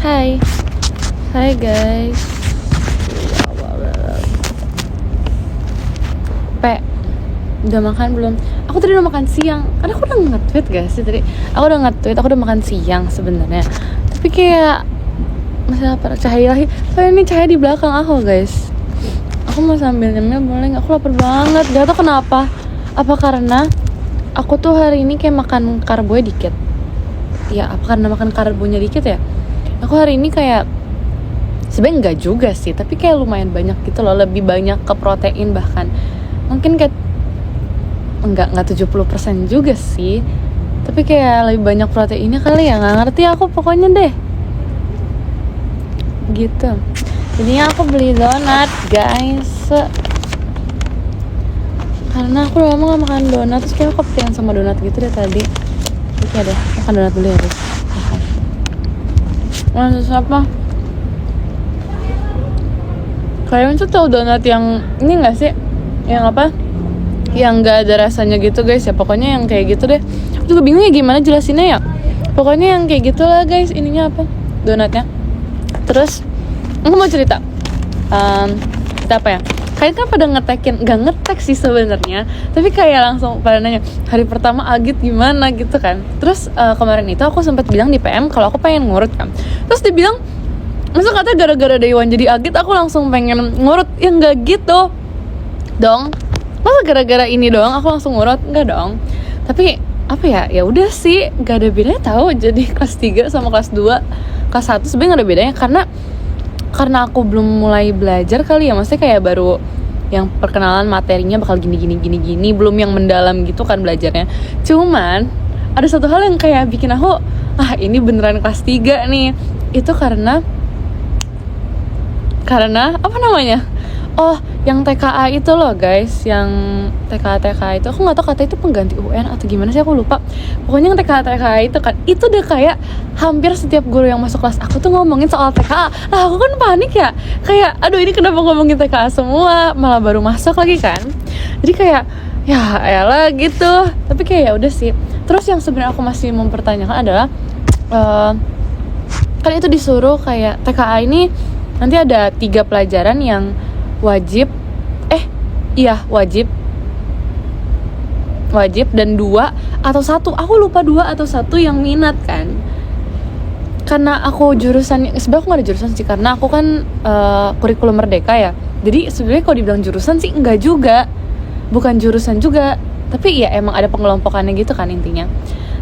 Hai. Hai guys. Udah makan belum? Aku tadi udah makan siang. Karena aku udah nge-tweet guys sih tadi. Aku udah nge-tweet, aku udah makan siang sebenarnya. Tapi kayak masih lapar. Cahaya lagi. Ini cahaya di belakang aku guys. Aku mau sambil nyemil boleh nggak? Aku lapar banget. Gak tau kenapa. Apa karena aku tuh hari ini kayak makan karbonya dikit. Ya apa karena makan karbonya dikit ya? Aku hari ini kayak sebenarnya enggak juga sih, tapi kayak lumayan banyak gitu loh, lebih banyak ke protein bahkan. Mungkin kayak enggak 70% juga sih, tapi kayak lebih banyak proteinnya kali ya, nggak ngerti aku pokoknya deh gitu. Jadinya aku beli donat guys, karena aku udah lama gak makan donat, terus kayak aku kepikiran sama donat gitu deh tadi. Oke deh, makan donat dulu ya guys. Terus apa? Kalian tuh tau donat yang ini nggak sih? Yang apa? Yang nggak ada rasanya gitu guys ya. Pokoknya yang kayak gitu deh. Aku juga bingung ya gimana jelasinnya ya. Pokoknya yang kayak gitulah guys. Ininya apa? Donatnya. Terus aku mau cerita. Kita apa ya? Kalian kan pada ngetekin, nggak ngetek sih sebenarnya, tapi kayak langsung pada nanya hari pertama Agit gimana gitu kan. Terus kemarin itu aku sempat bilang di PM kalau aku pengen ngurut kan. Terus dia bilang, masa katanya gara-gara Dewan jadi Agit aku langsung pengen ngurut? Ya nggak gitu dong. Masa gara-gara ini doang aku langsung ngurut? Nggak dong. Tapi apa ya? Ya udah sih, nggak ada bedanya tahu. Jadi kelas 3 sama kelas 2, kelas 1 sebenarnya nggak ada bedanya karena aku belum mulai belajar kali ya, maksudnya kayak baru yang perkenalan materinya bakal gini, belum yang mendalam gitu kan belajarnya. Cuman ada satu hal yang kayak bikin aku ini beneran kelas 3 nih. Itu karena apa namanya? Oh, yang TKA itu loh guys, yang TKA itu aku nggak tahu kata itu pengganti UN atau gimana sih, aku lupa. Pokoknya yang TKA itu kan, itu udah kayak hampir setiap guru yang masuk kelas aku tuh ngomongin soal TKA. Lah aku kan panik ya, kayak aduh ini kenapa ngomongin TKA semua, malah baru masuk lagi kan. Jadi kayak ya elah gitu. Tapi kayak ya udah sih. Terus yang sebenarnya aku masih mempertanyakan adalah kan itu disuruh kayak TKA ini nanti ada 3 pelajaran yang wajib dan 2 atau 1, aku lupa 2 atau 1 yang minat kan. Karena aku jurusan, sebenarnya aku gak ada jurusan sih, karena aku kan kurikulum merdeka ya. Jadi sebenarnya kalau dibilang jurusan sih enggak juga, bukan jurusan juga, tapi ya emang ada pengelompokannya gitu kan intinya.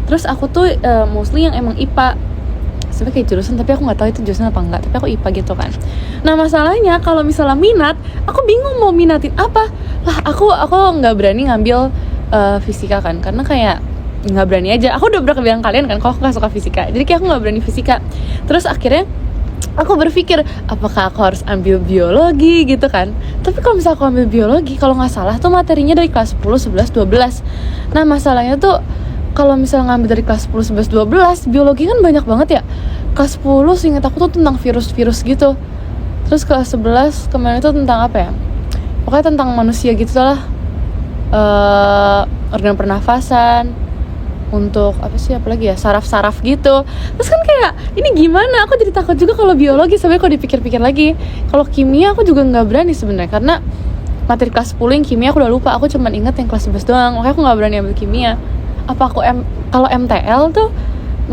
Terus aku tuh mostly yang emang IPA, sebenarnya kayak jurusan, tapi aku nggak tahu itu jurusan apa enggak, tapi aku IPA gitu kan. Nah masalahnya kalau misalnya minat, aku bingung mau minatin apa. Lah aku nggak berani ngambil fisika kan, karena kayak nggak berani aja. Aku udah pernah bilang kalian kan kalau aku nggak suka fisika, jadi kayak aku nggak berani fisika. Terus akhirnya aku berpikir apakah aku harus ambil biologi gitu kan. Tapi kalau misalnya aku ambil biologi, kalau nggak salah tuh materinya dari kelas 10, 11, 12. Nah masalahnya tuh kalau misalnya ngambil dari kelas 10, 11, 12, biologi kan banyak banget ya. Kelas 10 seingat aku tuh tentang virus-virus gitu. Terus kelas 11 kemarin itu tentang apa ya? Pokoknya tentang manusia gitu lah. Organ pernafasan, untuk apa sih, apalagi ya, saraf-saraf gitu. Terus kan kayak ini gimana, aku jadi takut juga kalau biologi. Sebenarnya kalau dipikir-pikir lagi, kalau kimia aku juga nggak berani sebenarnya, karena materi kelas 10 yang kimia aku udah lupa. Aku cuma inget yang kelas 11 doang, makanya aku nggak berani ambil kimia. Apa aku kalau MTL tuh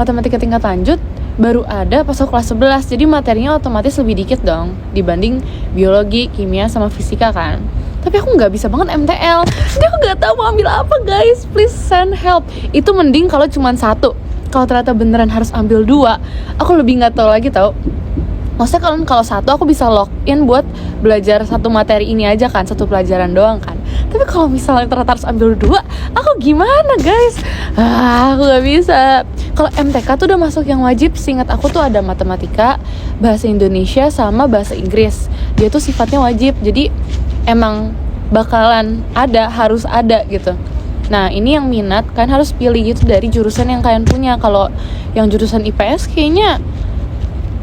matematika tingkat lanjut baru ada pas aku kelas 11, jadi materinya otomatis lebih dikit dong dibanding biologi, kimia, sama fisika kan. Tapi aku nggak bisa banget MTL, jadi aku nggak tahu mau ambil apa guys. Please send help. Itu mending kalau cuma 1. Kalau ternyata beneran harus ambil 2, aku lebih nggak tahu lagi tau. Maksudnya kalau 1 aku bisa login buat belajar 1 materi ini aja kan, 1 pelajaran doang kan. Tapi kalau misalnya ternyata harus ambil 2, aku gimana guys? Aku gak bisa. Kalau MTK tuh udah masuk yang wajib, seingat aku tuh ada matematika, bahasa Indonesia, sama bahasa Inggris. Dia tuh sifatnya wajib, jadi emang bakalan ada, harus ada gitu. Nah ini yang minat kan harus pilih gitu dari jurusan yang kalian punya. Kalau yang jurusan IPS kayaknya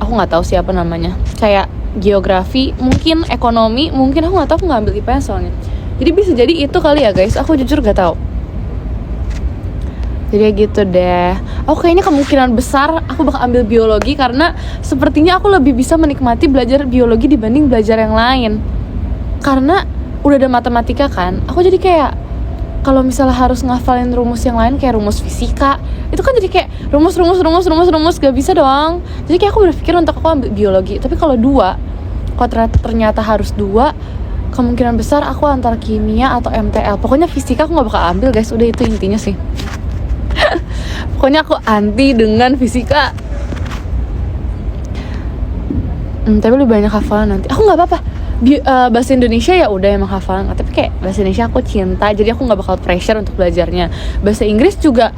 aku nggak tahu siapa namanya, kayak geografi mungkin, ekonomi mungkin, aku nggak tahu, aku nggak ambil IPS soalnya. Jadi bisa jadi itu kali ya guys, aku jujur nggak tahu. Jadi ya gitu deh. Aku kayaknya kemungkinan besar aku bakal ambil biologi karena sepertinya aku lebih bisa menikmati belajar biologi dibanding belajar yang lain. Karena udah ada matematika kan, aku jadi kayak kalau misalnya harus ngafalin rumus yang lain kayak rumus fisika, itu kan jadi kayak rumus gak bisa dong. Jadi kayak aku berpikir untuk aku ambil biologi. Tapi kalau ternyata harus dua, kemungkinan besar aku antara kimia atau MTL. Pokoknya fisika aku gak bakal ambil guys, udah itu intinya sih. Pokoknya aku anti dengan fisika. Tapi lebih banyak hafalan nanti. Aku nggak apa-apa. Bahasa Indonesia ya udah emang hafalan. Tapi kayak bahasa Indonesia aku cinta, jadi aku nggak bakal pressure untuk belajarnya. Bahasa Inggris juga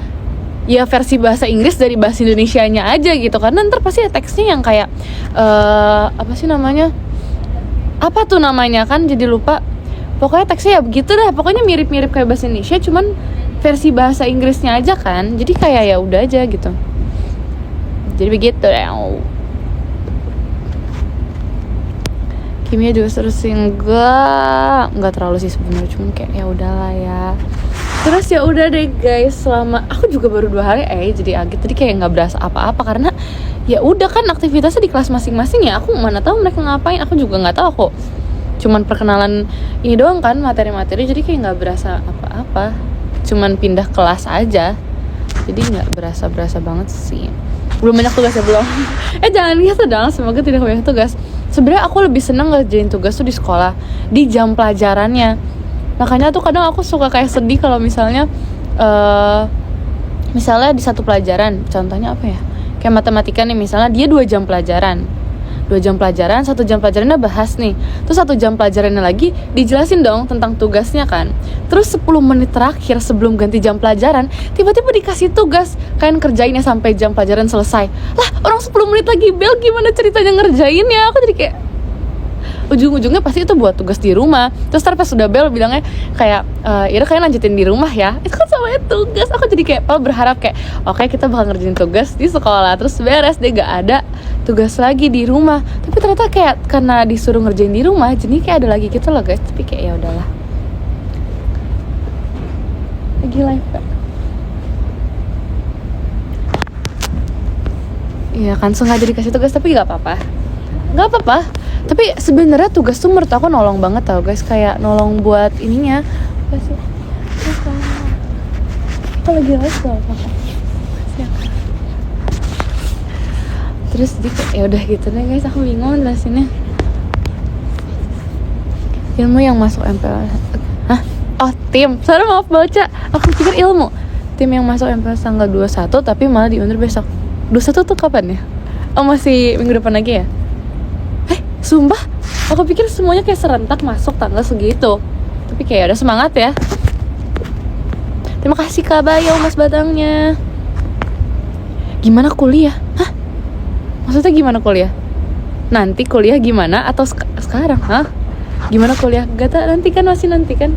ya versi bahasa Inggris dari bahasa Indonesianya aja gitu. Karena ntar pasti ya teksnya yang kayak apa sih namanya? Apa tuh namanya kan? Jadi lupa. Pokoknya teksnya ya begitu dah. Pokoknya mirip-mirip kayak bahasa Indonesia, cuman versi bahasa Inggrisnya aja kan. Jadi kayak ya udah aja gitu. Jadi begitu deh. Kimia juga seru sih, enggak terlalu sih sebenarnya, cuman kayak ya udahlah ya. Terus ya udah deh guys, selama aku juga baru 2 hari jadi agak tadi kayak nggak berasa apa-apa karena ya udah kan aktivitasnya di kelas masing-masing ya. Aku mana tahu mereka ngapain, aku juga nggak tahu. Aku cuman perkenalan ini doang kan, materi-materi, jadi kayak nggak berasa apa-apa, cuman pindah kelas aja, jadi nggak berasa banget sih. Belum banyak tugas ya belum. Jangan gitu dong, semoga tidak banyak tugas. Sebenarnya aku lebih seneng ngerjain tugas tuh di sekolah, di jam pelajarannya. Makanya tuh kadang aku suka kayak sedih kalau misalnya misalnya di satu pelajaran, contohnya apa ya, kayak matematika nih, misalnya dia 2 jam pelajaran, 1 jam pelajarannya bahas nih, terus 1 jam pelajarannya lagi dijelasin dong tentang tugasnya kan. Terus 10 menit terakhir sebelum ganti jam pelajaran, tiba-tiba dikasih tugas, kalian kerjainnya sampai jam pelajaran selesai. Lah, orang 10 menit lagi bel, gimana ceritanya ngerjainnya? Aku jadi kayak ujung-ujungnya pasti itu buat tugas di rumah. Terus ntar pas sudah bel bilangnya kayak yaudah kalian lanjutin di rumah ya. Itu kan sama tugas. Aku jadi kayak berharap kayak oke, kita bakal ngerjain tugas di sekolah, terus beres deh, gak ada tugas lagi di rumah. Tapi ternyata kayak karena disuruh ngerjain di rumah, jadi kayak ada lagi gitu loh guys. Tapi kayak ya udahlah, lagi live kak. Iya kan, sengaja dikasih tugas tapi gak apa-apa. Tapi sebenarnya tugas tuh menurut aku nolong banget tau guys, kayak nolong buat ininya. Apa sih? Aku lagi live gak apa-apa. Terus ya udah gitu deh guys, aku bingung jelasinnya. Ilmu yang masuk MPL. Hah? Oh, tim. Sorry, maaf baca. Aku pikir ilmu. Tim yang masuk MPL tanggal 21 tapi malah diundur besok. 21 tuh kapan ya? Oh, masih minggu depan lagi ya? Sumpah, aku pikir semuanya kayak serentak masuk tanggal segitu. Tapi kayak udah semangat ya. Terima kasih Kak Bayo, Mas Batangnya. Gimana kuliah? Hah? Maksudnya gimana kuliah? Nanti kuliah gimana atau sekarang? Hah? Gimana kuliah? Gak tau, nanti kan, masih nanti kan.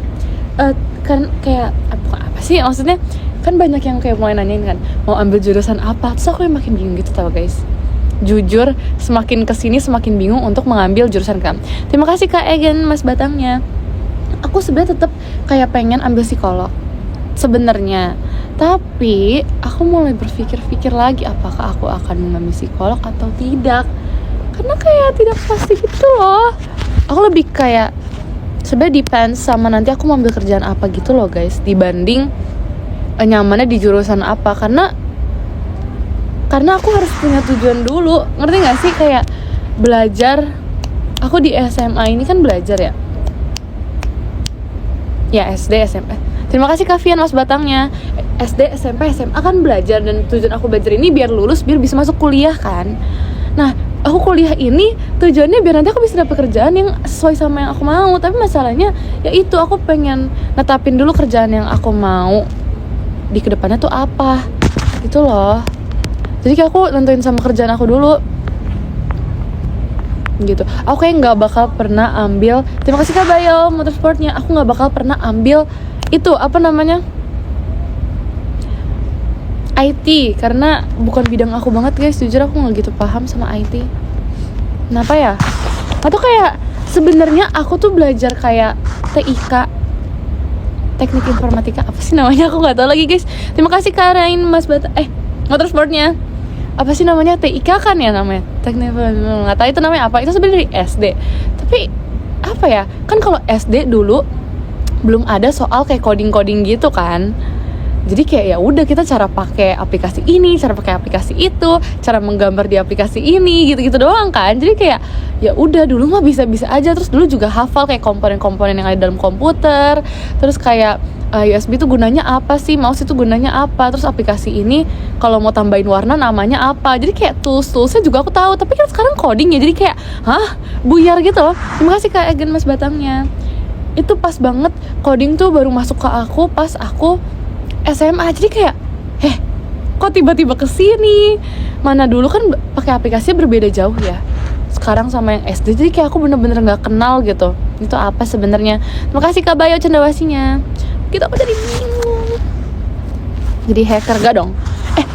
Kan kayak apa sih? Maksudnya kan banyak yang kayak mulai nanyain kan, mau ambil jurusan apa? Terus aku yang makin bingung gitu tau guys. Jujur, semakin kesini semakin bingung untuk mengambil jurusan kan. Terima kasih Kak Egen, Mas Batangnya. Aku sebenarnya tetap kayak pengen ambil psikolog sebenarnya, tapi aku mulai berpikir lagi apakah aku akan mengambil psikolog atau tidak, karena kayak tidak pasti gitu loh. Aku lebih kayak sebenarnya depends sama nanti aku mau ambil kerjaan apa gitu loh guys, dibanding nyamannya di jurusan apa. Karena aku harus punya tujuan dulu, ngerti gak sih? Kayak belajar, aku di SMA ini kan belajar ya. Ya SD, SMP. Terima kasih Kavian, Mas Batangnya. SD, SMP, SMA kan belajar, dan tujuan aku belajar ini biar lulus, biar bisa masuk kuliah kan. Nah, aku kuliah ini tujuannya biar nanti aku bisa dapat kerjaan yang sesuai sama yang aku mau. Tapi masalahnya ya itu, aku pengen netapin dulu kerjaan yang aku mau di kedepannya tuh apa gitu loh. Jadi kayak aku nentuin sama kerjaan aku dulu gitu. Aku kayak gak bakal pernah ambil, terima kasih Kak Bayo motorsportnya, aku gak bakal pernah ambil itu, apa namanya, IT, karena bukan bidang aku banget guys. Jujur aku gak gitu paham sama IT. Kenapa ya? Atau kayak sebenarnya aku tuh belajar kayak TIK, teknik informatika, apa sih namanya, aku nggak tahu lagi guys. Terima kasih Kak Rain Mas Bata, motorsportnya apa sih namanya, TIK kan ya namanya, teknik, nggak tahu itu namanya apa. Itu sebenarnya dari SD, tapi apa ya, kan kalau SD dulu belum ada soal kayak coding gitu kan. Jadi kayak ya udah, kita cara pakai aplikasi ini, cara pakai aplikasi itu, cara menggambar di aplikasi ini, gitu-gitu doang kan. Jadi kayak ya udah, dulu mah bisa-bisa aja. Terus dulu juga hafal kayak komponen-komponen yang ada dalam komputer. Terus kayak USB itu gunanya apa sih, mouse itu gunanya apa, terus aplikasi ini kalau mau tambahin warna namanya apa. Jadi kayak tools-toolsnya juga aku tahu. Tapi kan sekarang coding ya, jadi kayak buyar gitu loh. Terima kasih Kak Egen Mas Batangnya. Itu pas banget, coding tuh baru masuk ke aku pas aku SMA. Jadi kayak kok tiba-tiba kesini, mana dulu kan pakai aplikasinya berbeda jauh ya sekarang sama yang SD. Jadi kayak aku bener-bener nggak kenal gitu itu apa sebenarnya. Terima kasih Kak Bayo cendawasinya. Gitu aku jadi bingung, jadi hacker gak dong.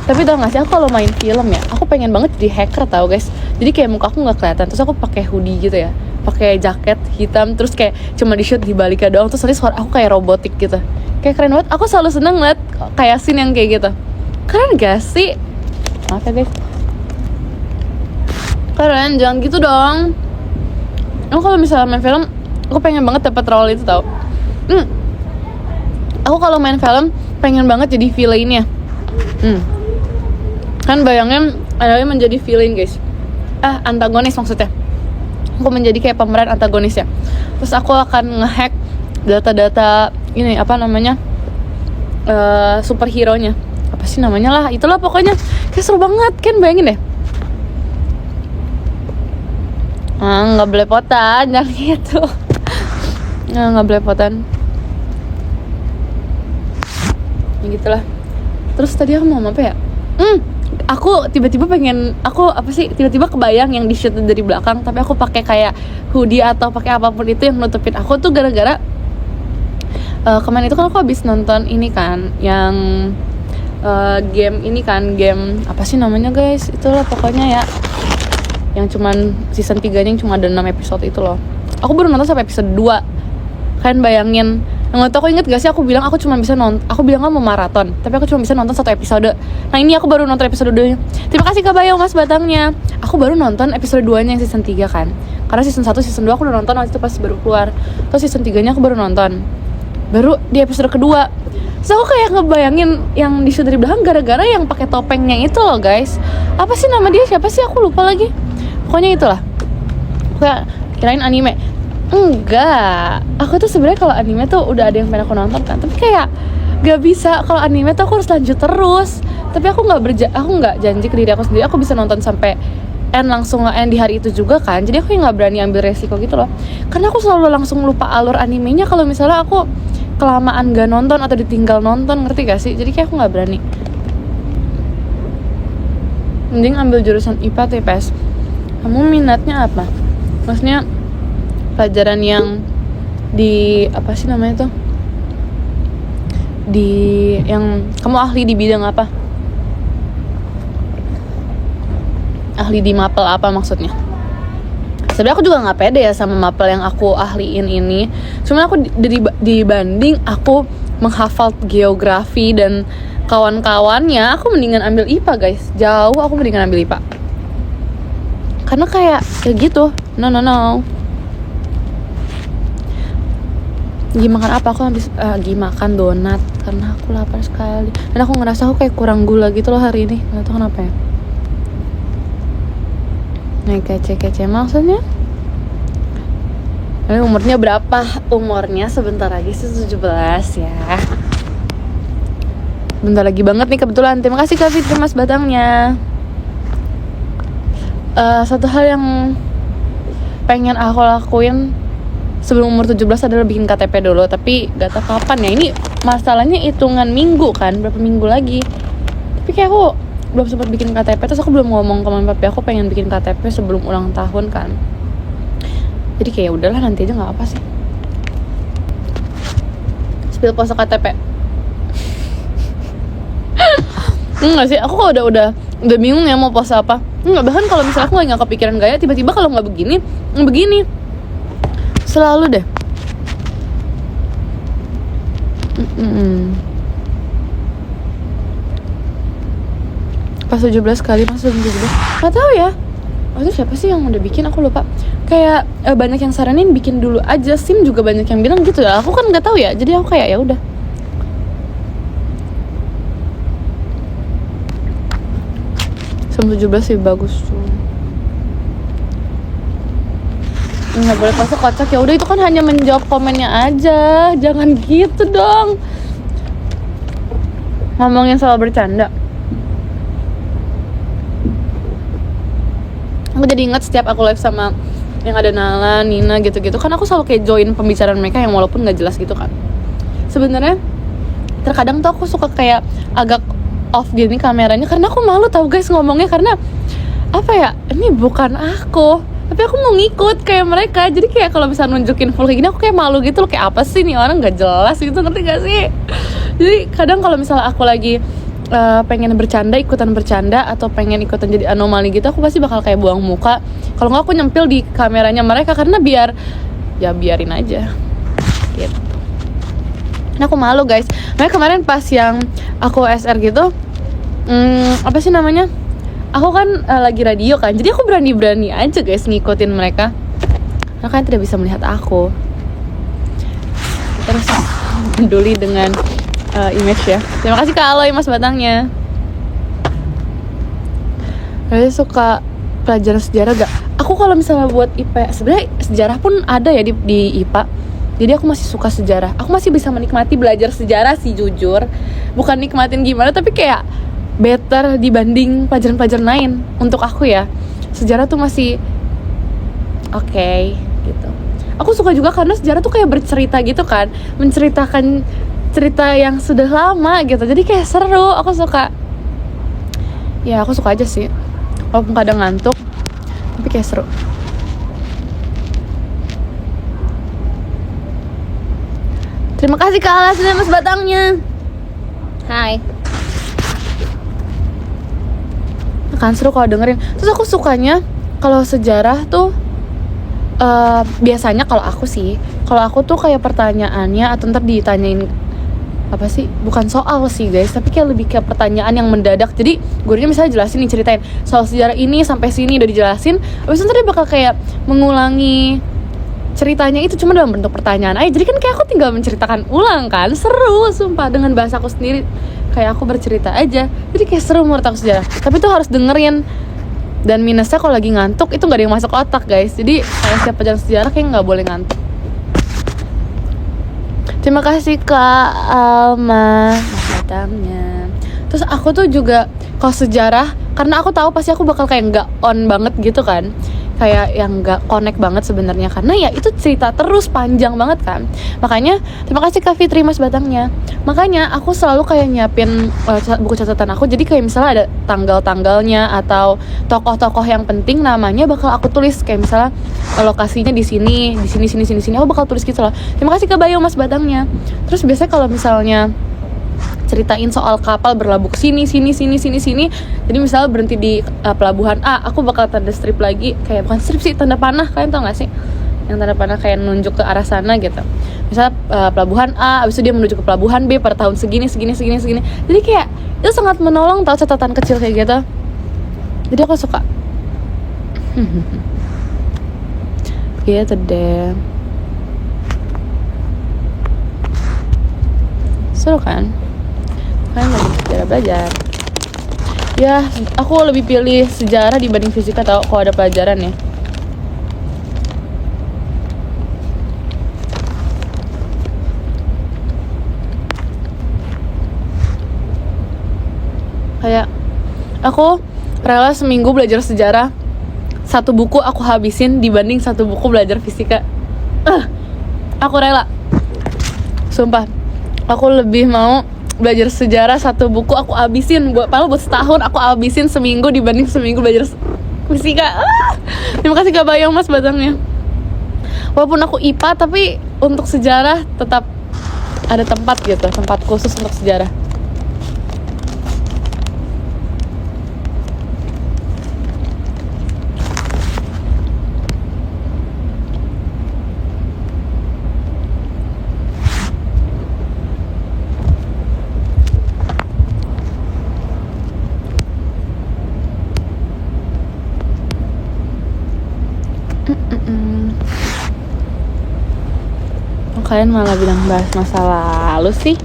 Tapi tau gak sih, aku kalau main film ya, aku pengen banget jadi hacker tau guys. Jadi kayak muka aku nggak kelihatan, terus aku pakai hoodie gitu ya, pakai jaket hitam, terus kayak cuma di shoot di baliknya doang, terus nanti suara aku kayak robotik gitu. Kayak keren banget, aku selalu seneng liat kayak scene yang kayak gitu. Keren gak sih? Maaf ya guys, keren, jangan gitu dong. Aku kalau misalnya main film, aku pengen banget dapet role itu tau. Aku kalau main film pengen banget jadi villainnya. Kan bayangin ada menjadi villain guys, antagonis maksudnya. Aku menjadi kayak pemeran antagonis ya. Terus aku akan ngehack data-data ini, apa namanya, superhero-nya, apa sih namanya lah, itulah pokoknya. Kayak seru banget kan, bayangin deh. Nggak belepotan, jangan gitu. Nggak belepotan. Ya gitulah. Terus tadi aku mau apa ya? Aku tiba-tiba tiba-tiba kebayang yang di shoot dari belakang, tapi aku pakai kayak hoodie atau pakai apapun itu yang nutupin aku tuh gara-gara kemarin itu kan aku habis nonton ini kan, yang game ini kan, game apa sih namanya guys, itulah pokoknya ya, yang cuman season 3-nya yang cuma ada 6 episode itu loh. Aku baru nonton sampai episode 2. Kalian bayangin. Nggak tau, aku inget gak sih aku bilang aku bilang kan mau maraton, tapi aku cuma bisa nonton 1 episode. Nah ini aku baru nonton episode 2-nya. Terima kasih Kak Bayo Mas Batangnya. Aku baru nonton episode 2-nya yang season 3 kan, karena season 1, season 2 aku udah nonton waktu itu pas baru keluar. Terus season 3-nya aku baru nonton, baru di episode kedua. Terus aku kayak ngebayangin yang di shoot dari belakang gara-gara yang pakai topengnya itu loh guys. Apa sih nama dia, siapa sih, aku lupa lagi. Pokoknya itulah. Kayak kirain anime. Enggak, aku tuh sebenarnya kalau anime tuh udah ada yang pengen aku nonton kan, tapi kayak gak bisa. Kalau anime tuh aku harus lanjut terus. Tapi aku nggak janji ke diri aku sendiri aku bisa nonton sampai langsung nge-end di hari itu juga kan. Jadi aku nggak berani ambil resiko gitu loh, karena aku selalu langsung lupa alur animenya kalau misalnya aku kelamaan gak nonton atau ditinggal nonton, ngerti gak sih? Jadi kayak aku nggak berani. Mending ambil jurusan IPA atau IPS. Kamu minatnya apa? Maksudnya pelajaran yang di apa sih namanya tuh, di yang kamu ahli di bidang apa? Ahli di mapel apa maksudnya? Sebenarnya aku juga nggak pede ya sama mapel yang aku ahliin ini. Cuma aku dibanding aku menghafal geografi dan kawan-kawannya, aku mendingan ambil IPA guys. Jauh aku mendingan ambil IPA. Karena kayak gitu. No. Gigi makan apa? Aku habis Gigi makan donat karena aku lapar sekali. Dan aku ngerasa aku kayak kurang gula gitu loh hari ini. Gak tau kenapa ya. Nih kece-kece maksudnya. Ini umurnya berapa? Umurnya sebentar lagi 17 ya. Bentar lagi banget nih kebetulan. Terima kasih Kak Fitri Mas Batangnya. Satu hal yang pengen aku lakuin sebelum umur 17 adalah bikin KTP dulu. Tapi gak tau kapan ya. Ini masalahnya hitungan minggu kan, berapa minggu lagi. Tapi kayak aku belum sempat bikin KTP. Terus aku belum ngomong ke mama papi aku pengen bikin KTP sebelum ulang tahun kan. Jadi kayak udahlah nanti aja, gak apa sih. Spill pose KTP. Enggak sih, aku kalau udah bingung ya mau pose apa. Enggak, bahkan kalau misalnya aku nggak kepikiran gaya, tiba-tiba kalau nggak begini selalu deh. Mm-mm. Pas 17 kali masuk 17 nggak tahu ya. Itu siapa sih yang udah bikin, aku lupa. Kayak banyak yang saranin bikin dulu aja, SIM juga banyak yang bilang gitu ya. Aku kan nggak tahu ya, jadi aku kayak ya udah. SIM 17 sih bagus tuh. Nggak boleh masuk kocak, ya udah itu kan hanya menjawab komennya aja, jangan gitu dong. Ngomongin soal bercanda, aku jadi ingat setiap aku live sama yang ada Nala, Nina gitu-gitu kan, aku selalu kayak join pembicaraan mereka yang walaupun nggak jelas gitu kan. Sebenarnya terkadang tuh aku suka kayak agak off gini kameranya karena aku malu tahu guys ngomongnya, karena apa ya, ini bukan aku tapi aku mau ngikut kayak mereka. Jadi kayak kalau bisa nunjukin full kayak gini aku kayak malu gitu loh, kayak apa sih nih orang nggak jelas gitu, ngerti gak sih? Jadi kadang kalau misalnya aku lagi pengen bercanda, ikutan bercanda, atau pengen ikutan jadi anomali gitu, aku pasti bakal kayak buang muka. Kalau nggak aku nyempil di kameranya mereka, karena biar ya biarin aja gitu. Nah aku malu guys. Makanya kemarin pas yang aku SR gitu, apa sih namanya, aku kan lagi radio kan, jadi aku berani-berani aja guys ngikutin mereka. Mereka kan tidak bisa melihat aku, terus peduli dengan image ya. Terima kasih Kak Aloy Mas Batangnya. Kalian suka pelajaran sejarah gak? Aku kalau misalnya buat IPA, sebenarnya sejarah pun ada ya di IPA. Jadi aku masih suka sejarah. Aku masih bisa menikmati belajar sejarah sih jujur. Bukan nikmatin gimana, tapi kayak better dibanding pelajaran-pelajaran lain. Untuk aku ya, sejarah tuh masih oke, gitu. Aku suka juga karena sejarah tuh kayak bercerita gitu kan, menceritakan cerita yang sudah lama gitu. Jadi kayak seru, aku suka. Ya aku suka aja sih, walaupun kadang ngantuk, tapi kayak seru. Terima kasih Kak Alas dan Mas Batangnya. Hai. Kan seru kalau dengerin. Terus aku sukanya kalau sejarah tuh biasanya kalau aku tuh kayak pertanyaannya atau ntar ditanyain apa sih, bukan soal sih guys, tapi kayak lebih ke pertanyaan yang mendadak. Jadi gurunya misalnya jelasin nih, ceritain soal sejarah ini sampai sini udah dijelasin, abis itu ntar dia bakal kayak mengulangi ceritanya itu cuma dalam bentuk pertanyaan aja. Jadi kan kayak aku tinggal menceritakan ulang kan, seru sumpah dengan bahasa aku sendiri, kayak aku bercerita aja. Jadi kayak seru menurut aku sejarah, tapi tuh harus dengerin. Dan minusnya kalau lagi ngantuk itu nggak ada yang masuk otak guys. Jadi kalau setiap pelajaran sejarah kayak nggak boleh ngantuk. Terima kasih Kak Alma Mas Batangnya. Terus aku tuh juga kalau sejarah, karena aku tahu pasti aku bakal kayak nggak on banget gitu kan, kayak yang nggak connect banget sebenarnya, karena ya itu cerita terus panjang banget kan. Makanya terima kasih Kak Fitri Mas Batangnya. Makanya aku selalu kayak nyiapin buku catatan aku. Jadi kayak misalnya ada tanggal-tanggalnya atau tokoh-tokoh yang penting namanya bakal aku tulis, kayak misalnya lokasinya di sini, aku bakal tulis gitu loh. Terima kasih Kak Bayu Mas Batangnya. Terus biasanya kalau misalnya ceritain soal kapal berlabuh ke sini. Jadi misalnya berhenti di pelabuhan A, aku bakal tanda strip lagi, kayak bukan strip sih, tanda panah. Kalian tau gak sih? Yang tanda panah kayak nunjuk ke arah sana gitu. Misalnya pelabuhan A, abis itu dia menuju ke pelabuhan B pada tahun segini. Jadi kayak itu sangat menolong tau, catatan kecil kayak gitu. Jadi aku suka. Gitu deh. Seru kan? Kan lagi sejarah belajar. Ya, aku lebih pilih sejarah dibanding fisika tau kalau ada pelajaran ya. Kayak aku rela seminggu belajar sejarah, satu buku aku habisin dibanding satu buku belajar fisika. Aku rela. Sumpah, aku lebih mau belajar sejarah satu buku aku habisin buat setahun, aku habisin seminggu dibanding seminggu belajar fisika. Terima kasih Kak Bayang Mas Batangnya. Walaupun aku IPA, tapi untuk sejarah tetap ada tempat gitu, tempat khusus untuk sejarah. Kalian malah bilang bahas masa lalu sih.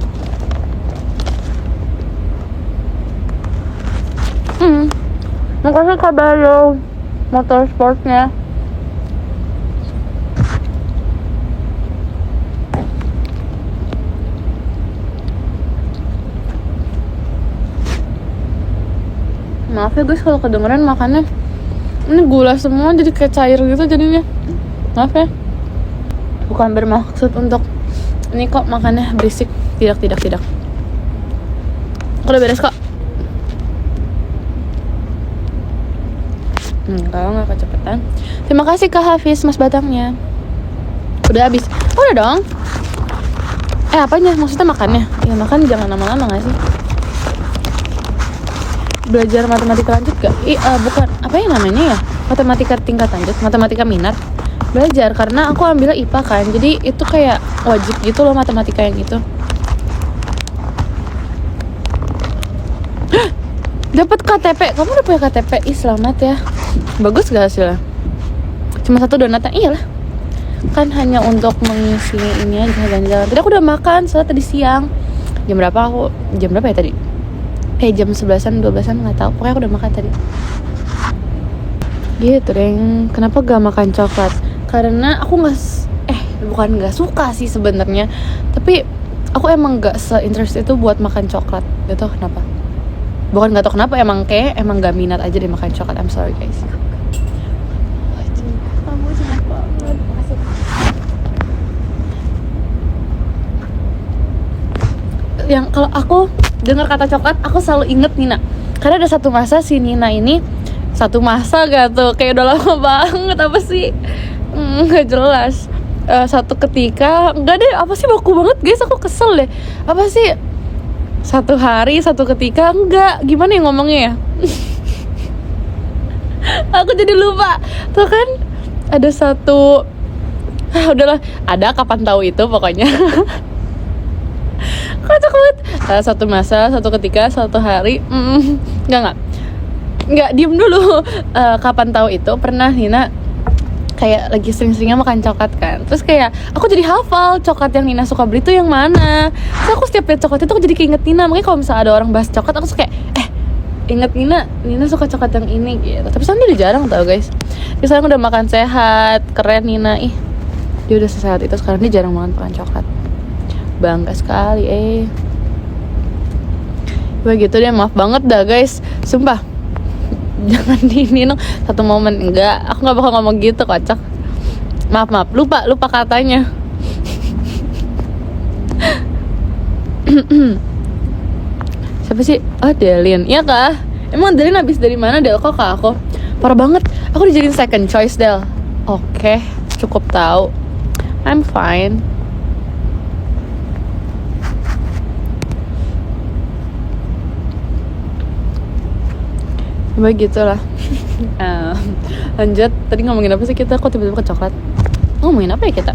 Makasih kabar lo motorsportnya. Maaf ya guys kalau kedengeran makannya. Ini gula semua jadi kayak cair gitu jadinya. Maaf ya. Bukan bermaksud untuk ini kok makannya berisik. Tidak. Udah beres kok. Kalau nggak kecepatan. Terima kasih Kak Hafiz mas batangnya. Udah habis. Oh, udah dong. Apanya? Maksudnya makannya? Ya makan jangan lama-lama nggak sih? Belajar matematika lanjut gak? Bukan, apa ya namanya ya? Matematika tingkat lanjut, matematika minat. Belajar, karena aku ambil IPA kan. Jadi itu kayak wajib gitu loh matematika yang itu. Dapat KTP, kamu udah punya KTP? Ih selamat ya. Bagus gak hasilnya? Cuma 1 donatnya, iyalah. Kan hanya untuk mengisi ini aja jalan-jalan. Tadi aku udah makan, soalnya tadi siang. Jam berapa ya tadi? Jam 11-an, 12-an gak tahu. Pokoknya aku udah makan tadi. Gitu deng. Kenapa gak makan coklat? Karena aku bukan gak suka sih sebenarnya. Tapi aku emang gak se-interest itu buat makan coklat. Gak tau kenapa. Bukan gak tau kenapa, emang gak minat aja deh makan coklat. I'm sorry guys. Kamu senang banget. Makasih. Yang kalau aku dengar kata coklat, aku selalu inget Nina. Karena ada satu masa si Nina ini, satu masa gak tuh, kayak udah lama banget, apa sih? Gak jelas. Satu ketika, enggak deh, apa sih baku banget guys, aku kesel deh. Apa sih? Satu hari, satu ketika, enggak, gimana ya ngomongnya ya? Aku jadi lupa. Tuh kan, ada satu, udahlah, ada kapan tahu itu pokoknya. Kocak banget. Satu masa, satu ketika, satu hari. Enggak, diem dulu. Kapan tahu itu pernah Nina kayak lagi sering-seringnya makan coklat kan. Terus kayak aku jadi hafal coklat yang Nina suka beli tuh yang mana. Terus aku setiap lihat coklat itu aku jadi keinget Nina. Makanya kalau misalnya ada orang bahas coklat, aku suka kayak inget Nina suka coklat yang ini gitu. Tapi sekarang dia udah jarang tau guys. Dia sekarang udah makan sehat, keren Nina. Dia udah sehat itu, sekarang dia jarang banget makan coklat. Bangga sekali begitu deh, maaf banget dah guys, sumpah. Jangan dininung satu momen, enggak, aku nggak bakal ngomong gitu, kocak. Maaf, lupa katanya. Siapa sih? Delin, iya kah? Emang Delin habis dari mana Del? Kok kak aku? Parah banget, aku dijadiin second choice Del. Oke, cukup tahu. I'm fine. Begitulah. Lanjut, tadi ngomongin apa sih kita? Kok tiba-tiba ke coklat? Ngomongin apa ya kita?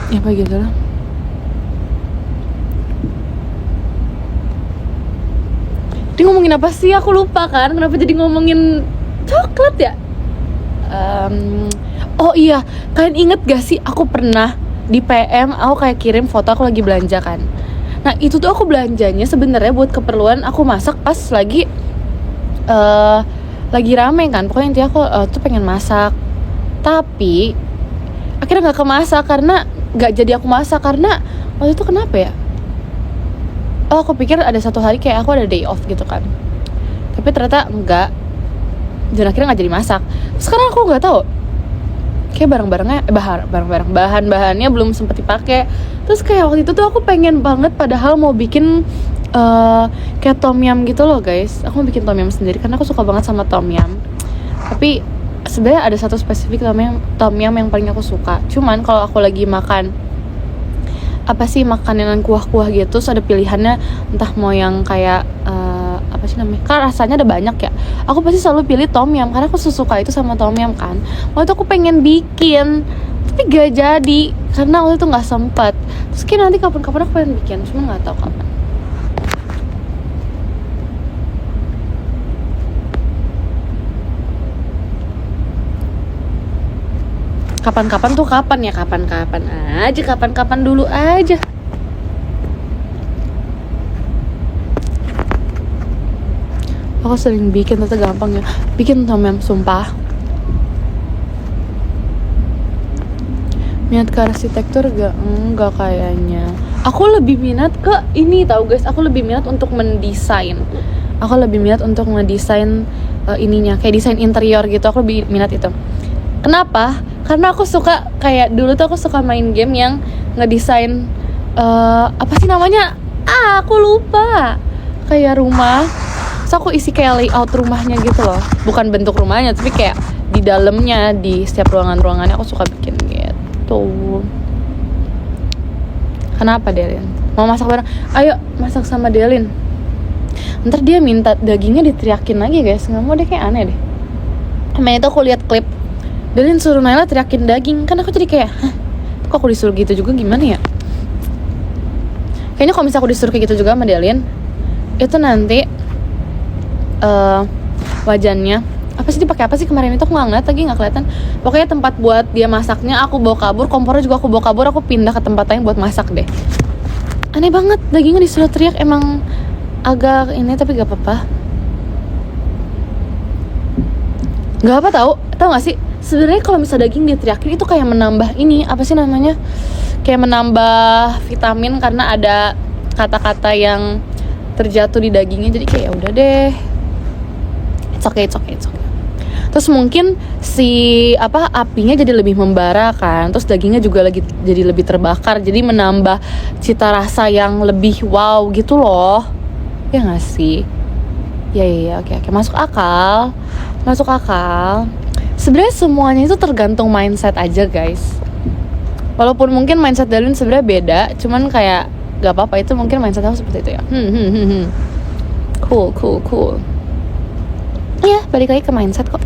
Ya begitulah. Tadi ngomongin apa sih? Aku lupa kan. Kenapa jadi ngomongin coklat ya? Oh iya, kalian inget gak sih aku pernah di PM aku kayak kirim foto aku lagi belanja kan. Nah itu tuh aku belanjanya sebenarnya buat keperluan aku masak pas lagi rame kan. Pokoknya intinya aku tuh pengen masak. Tapi akhirnya gak kemasak karena gak jadi aku masak. Karena waktu itu kenapa ya? Oh aku pikir ada satu hari kayak aku ada day off gitu kan. Tapi ternyata enggak. Dan akhirnya gak jadi masak. Sekarang aku gak tahu, kayak bahan-bahannya belum sempet dipakai. Terus kayak waktu itu tuh aku pengen banget, padahal mau bikin kayak tom yum gitu loh guys. Aku mau bikin tom yum sendiri karena aku suka banget sama tom yum. Tapi sebenarnya ada satu spesifik tom yum yang paling aku suka. Cuman kalau aku lagi makan makanan kuah-kuah gitu, terus ada pilihannya entah mau yang kayak apa sih namanya, kan rasanya ada banyak ya, aku pasti selalu pilih tom yum karena aku suka itu sama tom yum kan. Waktu itu aku pengen bikin tapi gak jadi karena waktu itu nggak sempat. Terus kayak nanti kapan-kapan aku pengen bikin, cuma nggak tahu kapan. kapan-kapan tuh kapan ya, kapan-kapan aja, kapan-kapan dulu aja. Aku sering bikin, ternyata gampang ya bikin tom yum, sumpah. Minat ke arsitektur enggak kayaknya. Aku lebih minat ke ini tahu guys, aku lebih minat untuk mendesain. Aku lebih minat untuk ngedesain ininya, kayak desain interior gitu. Aku lebih minat itu. Kenapa? Karena aku suka, kayak dulu tuh aku suka main game yang ngedesain apa sih namanya? Aku lupa. Kayak rumah. So aku isi kayak layout rumahnya gitu loh. Bukan bentuk rumahnya, tapi kayak di dalamnya, di setiap ruangan-ruangannya aku suka bikin gitu. Kenapa Delin? Mau masak bareng? Ayo masak sama Delin. Ntar dia minta dagingnya diteriakin lagi guys. Nggak mau deh, kayak aneh deh. Kemarin itu aku lihat klip Delin suruh Naila teriakin daging. Kan aku jadi kayak, hah? Kok aku disuruh gitu juga, gimana ya? Kayaknya kalau misalnya aku disuruh kayak gitu juga sama Delin, itu nanti wajannya apa sih, dipakai apa sih kemarin itu, aku nggak ngeliat lagi, nggak kelihatan. Pokoknya tempat buat dia masaknya aku bawa kabur, kompornya juga aku bawa kabur, aku pindah ke tempat lain buat masak deh. Aneh banget, dagingnya disuruh teriak. Emang agak ini, tapi gak apa-apa. Gak apa, tahu nggak sih, sebenarnya kalau misalnya daging diteriakin itu kayak menambah ini, apa sih namanya, kayak menambah vitamin karena ada kata-kata yang terjatuh di dagingnya. Jadi kayak ya udah deh, it's okay. Terus mungkin si apinya jadi lebih membara kan, terus dagingnya juga lagi jadi lebih terbakar, jadi menambah cita rasa yang lebih wow gitu loh, ya nggak sih? Ya, oke, masuk akal. Sebenarnya semuanya itu tergantung mindset aja guys. Walaupun mungkin mindset Dalin sebenarnya beda, cuman kayak gak apa-apa, itu mungkin mindset aku seperti itu ya. Cool. Ya, balik lagi ke mindset kok.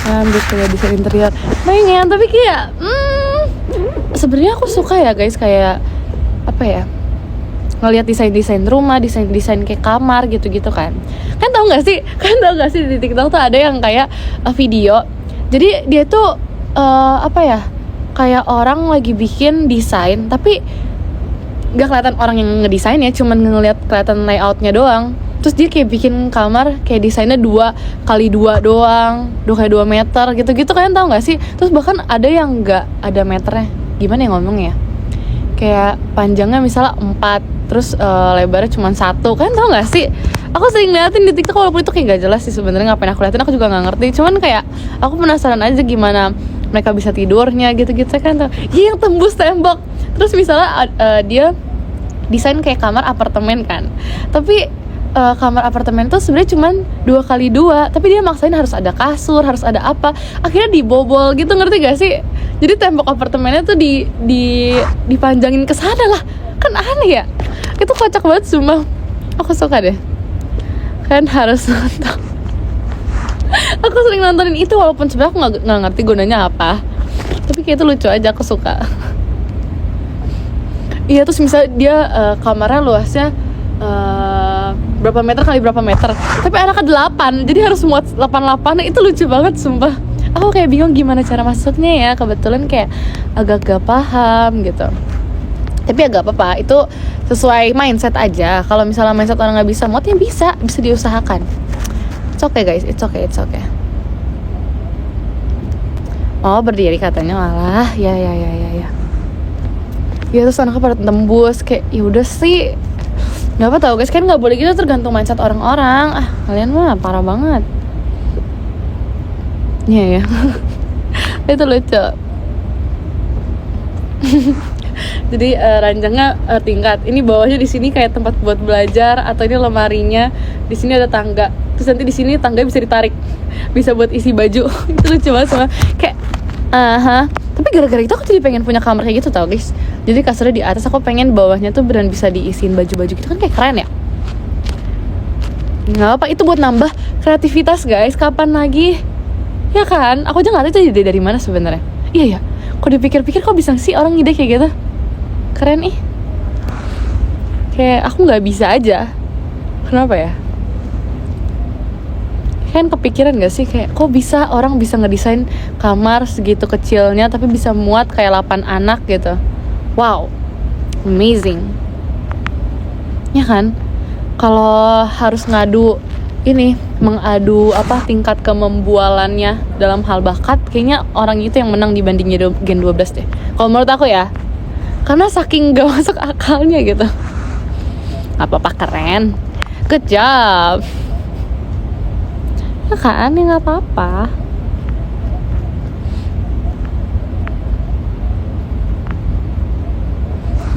Ambil kayak desain interior, pengen, tapi kayak sebenarnya aku suka ya guys, kayak apa ya, ngelihat desain rumah, desain kayak kamar gitu kan. Kan tau gak sih di TikTok tuh ada yang kayak video, jadi dia tuh apa ya, kayak orang lagi bikin desain tapi gak kelihatan orang yang ngedesain ya, cuman ngelihat kelihatan layoutnya doang. Terus dia kayak bikin kamar kayak desainnya 2x2 doang, 2x2 meter gitu kan, tau gak sih? Terus bahkan ada yang gak ada meternya, gimana ya ngomongnya, kayak panjangnya misalnya 4, terus lebarnya cuma 1, kan tau gak sih? Aku sering liatin di TikTok, walaupun itu kayak gak jelas sih sebenarnya, ngapain aku liatin, aku juga gak ngerti. Cuman kayak aku penasaran aja gimana mereka bisa tidurnya gitu kan tuh. Iya, yang tembus tembok. Terus misalnya dia desain kayak kamar apartemen kan, tapi kamar apartemen tuh sebenarnya cuma 2x2, tapi dia maksain harus ada kasur, harus ada apa, akhirnya dibobol gitu, ngerti gak sih? Jadi tembok apartemennya tuh dipanjangin ke sana lah, kan aneh ya? Itu kocak banget sumpah. Aku suka deh, kan harus nonton. Aku sering nontonin itu, walaupun sebenarnya aku nggak ngerti gunanya apa, tapi kayak itu lucu aja, aku suka. Iya, terus misalnya dia kamarnya luasnya berapa meter kali berapa meter, tapi anaknya 8, jadi harus muat 8, itu lucu banget sumpah. Aku kayak bingung gimana cara masuknya ya, kebetulan kayak agak gak paham gitu. Tapi ya gak apa-apa, itu sesuai mindset aja. Kalau misalnya mindset orang gak bisa muat, ya bisa diusahakan. It's okay guys, it's okay. Oh, berdiri katanya, malah ya. Ya terus anaknya pada tembus, kayak ya udah sih. Gak apa tau guys, kan gak boleh gitu, tergantung mindset orang-orang. Kalian mah parah banget. Iya ya. Itu lucu. Jadi ranjangnya tingkat. Ini bawahnya di sini kayak tempat buat belajar, atau ini lemarinya. Di sini ada tangga. Terus nanti di sini tangga bisa ditarik, bisa buat isi baju. Itu lucu banget semua. Kayak tapi gara-gara itu aku jadi pengen punya kamar kayak gitu tau guys. Jadi kasurnya di atas, aku pengen bawahnya tuh beneran bisa diisiin baju-baju gitu kan, kayak keren ya. Nggak apa, itu buat nambah kreativitas guys. Kapan lagi? Ya kan? Aku aja nggak tahu itu ide dari mana sebenarnya. Iya ya. Kok dipikir-pikir kok bisa sih orang ide kayak gitu? Keren ih. Kayak aku nggak bisa aja. Kenapa ya? Kan kepikiran gak sih kayak kok bisa orang bisa ngedesain kamar segitu kecilnya tapi bisa muat kayak 8 anak gitu. Wow, amazing. Ya kan? Kalau harus mengadu tingkat kemembualannya dalam hal bakat, kayaknya orang itu yang menang dibanding Gen 12 deh. Kalau menurut aku ya. Karena saking gak masuk akalnya gitu. Apa keren? Good job. Ya kan, ya gak apa-apa.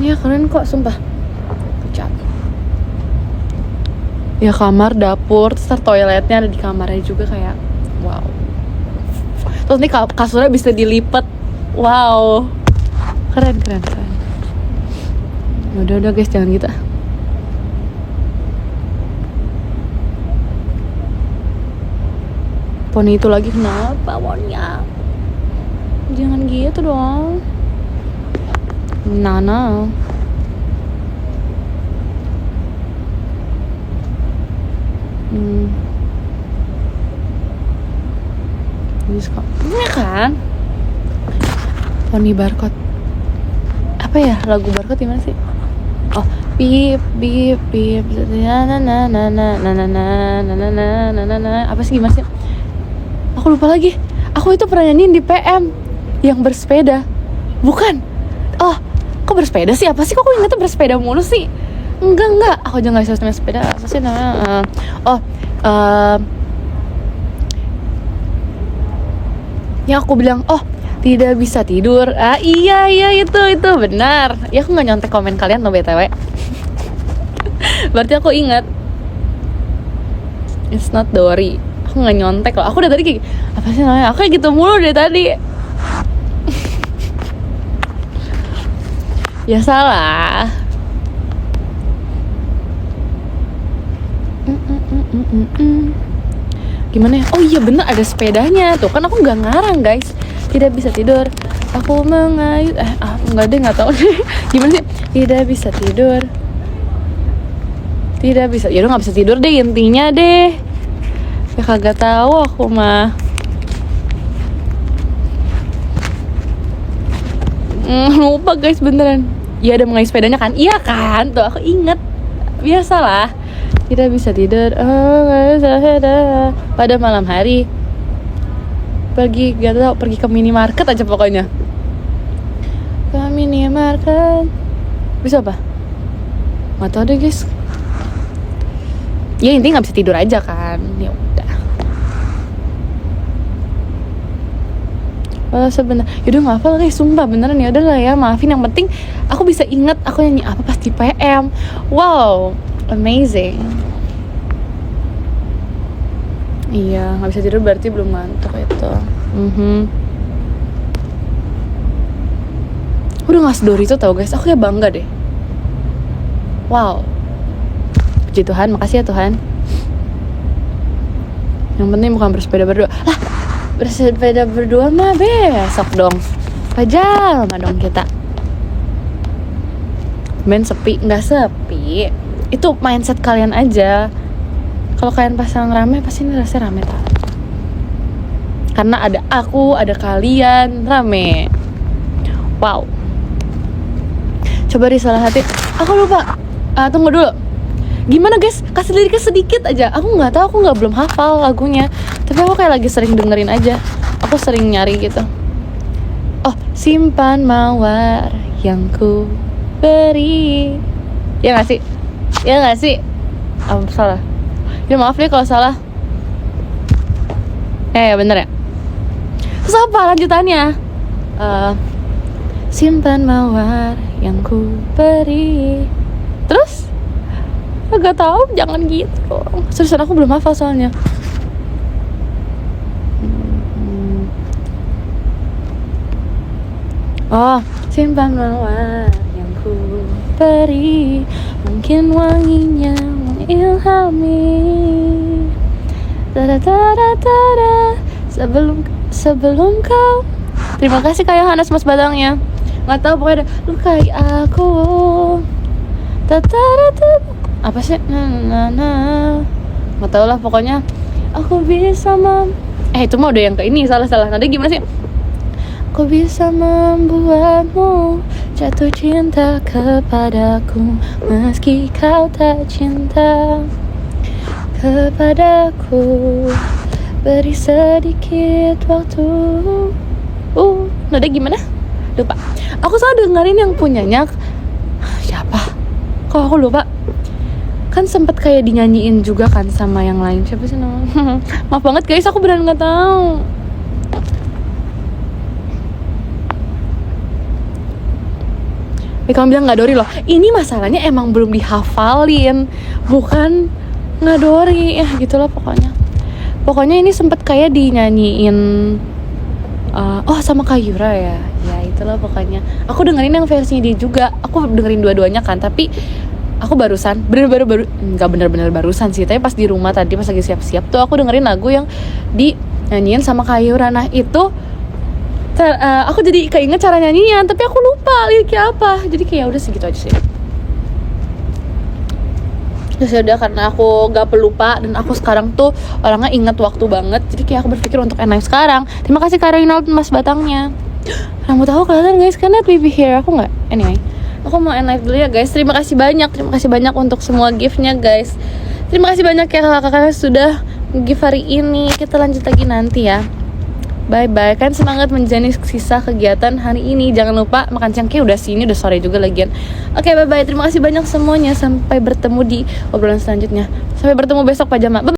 Ya keren kok, sumpah. Good job. Ya kamar, dapur, terus toiletnya ada di kamarnya juga kayak wow. Terus nih kasurnya bisa dilipat. Wow. Keren. Udah guys, jangan gitu. Poni itu lagi kenapa Wonya? Jangan gitu dong. Nana. Ini kan Poni barcode. Apa ya lagu barcode gimana sih? Oh, bip na. Apa sih gimana sih? Aku lupa lagi. Aku itu pernah nyanyiin di PM yang bersepeda. Bukan. Oh, kok bersepeda sih? Apa sih kok aku ingetnya bersepeda mulu sih? Enggak. Aku aja enggak bisa namanya sepeda. Apa sih namanya? Yang aku bilang, tidak bisa tidur. Iya itu benar. Ya aku nggak nyontek komen kalian loh BTW. Berarti aku ingat. It's not Dory. Aku nggak nyontek loh. Aku udah tadi kayak apa sih namanya? Aku kayak gitu mulu dari tadi. Ya salah. Gimana ya? Oh iya bener ada sepedanya tuh kan aku nggak ngarang guys. Tidak bisa tidur. Aku mengayuh. Nggak tahu deh. Gimana sih? Tidak bisa tidur. Tidak bisa. Ya udah nggak bisa tidur deh intinya deh. Ya kagak tahu aku mah. Lupa guys beneran. Iya ada mengayuh sepedanya kan? Iya kan? Tuh aku inget. Biasalah. Tidak bisa tidur. Pada malam hari. Pergi ke minimarket aja pokoknya. Ke minimarket. Bisa apa? Nggak tahu deh guys. Ya intinya nggak bisa tidur aja kan. Ya udah. Sebenarnya, yaudah nggak hafal guys, sumpah beneran ya udah lah ya maafin. Yang penting aku bisa ingat aku nyanyi apa pas di PM. Wow, amazing. Iya, nggak bisa tidur berarti belum ngantuk itu. Udah nggak sedori itu tau guys, aku kayak bangga deh. Wow. Puji Tuhan, makasih ya Tuhan. Yang penting bukan bersepeda berdua. Lah, bersepeda berdua mah besok dong. Pajal mah dong kita. Main sepi, nggak sepi. Itu mindset kalian aja. Kalau kalian pasang rame pasti ini rasanya rame tau. Karena ada aku, ada kalian, rame. Wow. Coba salah hati. Aku lupa. Tunggu dulu. Gimana guys? Kasih liriknya sedikit aja. Aku nggak tahu, aku belum hafal lagunya. Tapi aku kayak lagi sering dengerin aja. Aku sering nyari gitu. Oh, simpan mawar yang ku beri. Ya nggak sih? Ya nggak sih? Salah. Ya maaf deh kalau salah. Ya bener ya. Terus apa lanjutannya? Simpan mawar yang ku beri. Terus? Gak tahu, jangan gitu. Seriusan aku belum hafal soalnya. Oh, simpan mawar yang ku beri, mungkin wanginya mengilhami. Sebelum kau. Terima kasih Kak Yohanes Mas Badangnya. Nggak tahu pokoknya lukai aku. Apa sih? Nggak tahu lah pokoknya. Aku bisa itu mah udah yang ke ini, salah. Nanti gimana sih? Aku bisa membuatmu jatuh cinta kepadaku, meski kau tak cinta kepadaku. Beri sedikit waktu. Nada gimana? Lupa. Aku selalu dengerin yang punyanya siapa? Kok aku lupa? Kan sempet kayak dinyanyiin juga kan sama yang lain. Siapa sih namanya? Maaf banget guys, aku beneran nggak tahu. Kamu bilang nggak dori loh. Ini masalahnya emang belum dihafalin, bukan nggak dori ya gitulah pokoknya. Pokoknya ini sempet kayak dinyanyiin sama Kayura ya itulah pokoknya. Aku dengerin yang versinya dia juga. Aku dengerin dua-duanya kan, tapi aku barusan nggak bener-bener barusan sih, tapi pas di rumah tadi pas lagi siap-siap tuh aku dengerin lagu yang dinyanyiin sama Kayura. Nah itu aku jadi keinget cara nyanyian, tapi aku lupa liriknya apa. Jadi kayak udah segitu aja sih. Terus udah, karena aku gak pelupa dan aku sekarang tuh orangnya inget waktu banget, jadi kayak aku berpikir untuk end live sekarang. Terima kasih Kak Reynald Mas Batangnya. Rambut aku kelihatan guys, karena baby hair aku nggak. Anyway, aku mau end live dulu ya guys. Terima kasih banyak untuk semua giftnya guys. Terima kasih banyak ya kakak-kakak sudah gift hari ini. Kita lanjut lagi nanti ya. Bye-bye. Kan semangat menjalani sisa kegiatan hari ini. Jangan lupa makan siang, kayak udah sini, udah sore juga lagian. Oke, bye-bye. Terima kasih banyak semuanya. Sampai bertemu di obrolan selanjutnya. Sampai bertemu besok Pak Jama. Bye.